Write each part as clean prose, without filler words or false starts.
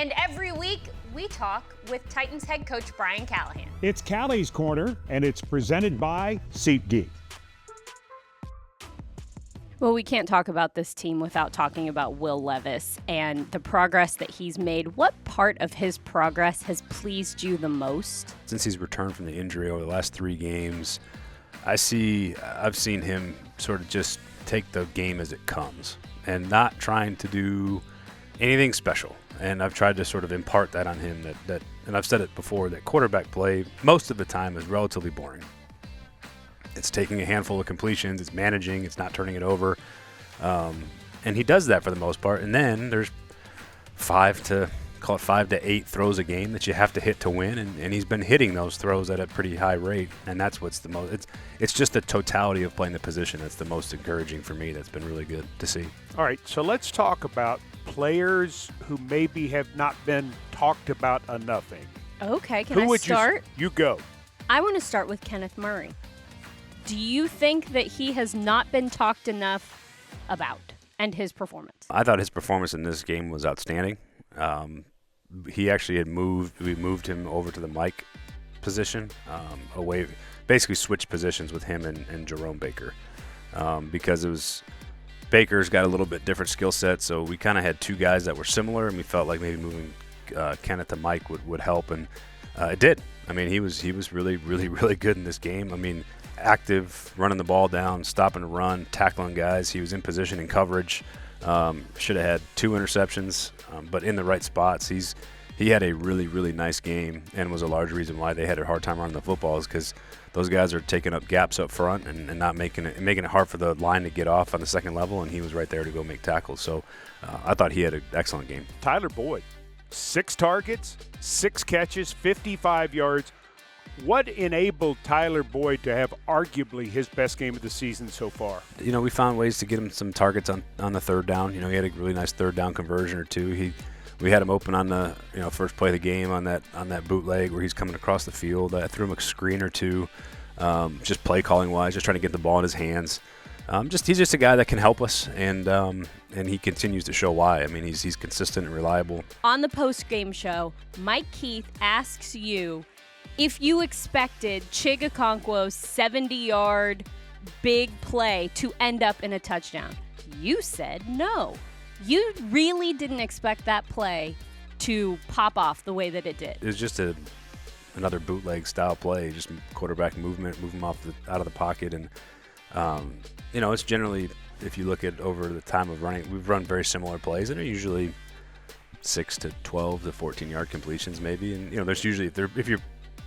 And every week, we talk with Titans head coach Brian Callahan. It's Callie's Corner, and it's presented by SeatGeek. Well, we can't talk about this team without talking about Will Levis and the progress that he's made. What part of his progress has pleased you the most? Since he's returned from the injury over the last 3 games, I've seen him sort of just take the game as it comes and not trying to do anything special. And I've tried to sort of impart that on him that and I've said it before, that quarterback play most of the time is relatively boring. It's taking a handful of completions, it's managing, it's not turning it over. And he does that for the most part. And then there's 5 to 8 throws a game that you have to hit to win. And he's been hitting those throws at a pretty high rate. And that's what's the most, it's just the totality of playing the position that's the most encouraging for me. That's been really good to see. All right, so let's talk about players who maybe have not been talked about enough. Okay, can I start? You go. I want to start with Kenneth Murray. Do you think that he has not been talked enough about and his performance? I thought his performance in this game was outstanding. He actually we moved him over to the Mike position, away, basically switched positions with him and Jerome Baker, because it was Baker's got a little bit different skill set, so we kind of had 2 guys that were similar, and we felt like maybe moving Kenneth to Mike would help, and it did. I mean, he was really, really, really good in this game. I mean, active, running the ball down, stopping the run, tackling guys. He was in position and coverage. Should have had 2 interceptions, but in the right spots. He had a really, really nice game, and was a large reason why they had a hard time running the football, is because those guys are taking up gaps up front and not making it hard for the line to get off on the second level, and he was right there to go make tackles. So I thought he had an excellent game. Tyler Boyd, 6 targets, 6 catches, 55 yards. What enabled Tyler Boyd to have arguably his best game of the season so far? You know, we found ways to get him some targets on the third down. You know, he had a really nice third down conversion or 2. We had him open on the first play of the game on that bootleg where he's coming across the field. I threw him a screen or 2, just play calling wise, just trying to get the ball in his hands. He's just a guy that can help us, and he continues to show why. I mean, he's consistent and reliable. On the post-game show, Mike Keith asks you if you expected Chigakonkwo's 70-yard big play to end up in a touchdown. You said no. You really didn't expect that play to pop off the way that it did. It was just another bootleg style play, just quarterback movement, move him out of the pocket. And, it's generally, if you look at over the time of running, we've run very similar plays, and they're usually 6 to 12 to 14-yard completions maybe. And, there's usually, if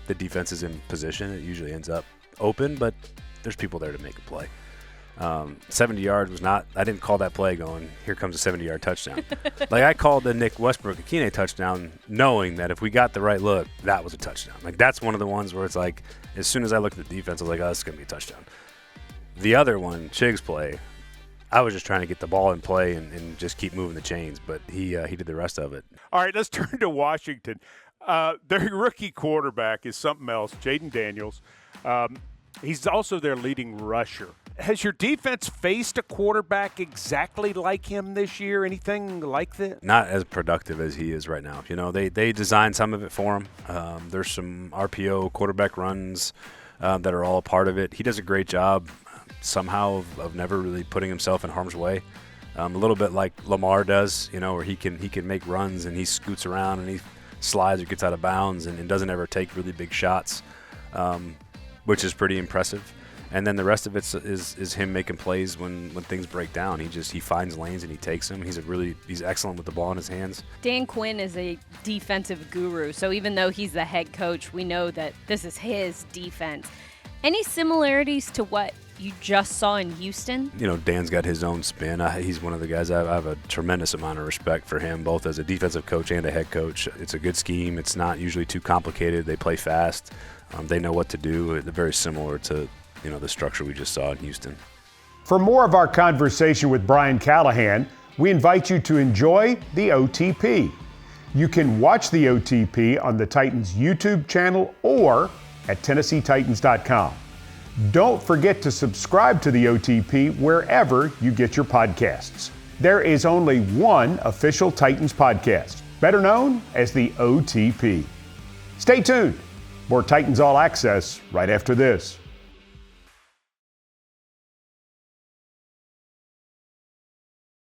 the defense is in position, it usually ends up open, but there's people there to make a play. 70 yards was not, I didn't call that play going, here comes a 70-yard touchdown. Like, I called the Nick Westbrook-Akine touchdown knowing that if we got the right look, that was a touchdown. Like, that's one of the ones where it's like, as soon as I looked at the defense, I was like, oh, this is going to be a touchdown. The other one, Chig's play, I was just trying to get the ball in play and just keep moving the chains, but he did the rest of it. All right, let's turn to Washington. Their rookie quarterback is something else, Jaden Daniels. He's also their leading rusher. Has your defense faced a quarterback exactly like him this year? Anything like that? Not as productive as he is right now. They designed some of it for him. There's some RPO quarterback runs that are all a part of it. He does a great job somehow of never really putting himself in harm's way. A little bit like Lamar does, where he can make runs and he scoots around and he slides or gets out of bounds and doesn't ever take really big shots, which is pretty impressive. And then the rest of it is him making plays when things break down. He finds lanes and he takes them. He's excellent with the ball in his hands. Dan Quinn is a defensive guru, so even though he's the head coach, we know that this is his defense. Any similarities to what you just saw in Houston? Dan's got his own spin. He's one of the guys, I have a tremendous amount of respect for him, both as a defensive coach and a head coach. It's a good scheme. It's not usually too complicated. They play fast. They know what to do. They're very similar to the structure we just saw in Houston. For more of our conversation with Brian Callahan, we invite you to enjoy the OTP. You can watch the OTP on the Titans YouTube channel or at TennesseeTitans.com. Don't forget to subscribe to the OTP wherever you get your podcasts. There is only one official Titans podcast. better known as the OTP. Stay tuned. More Titans All Access right after this.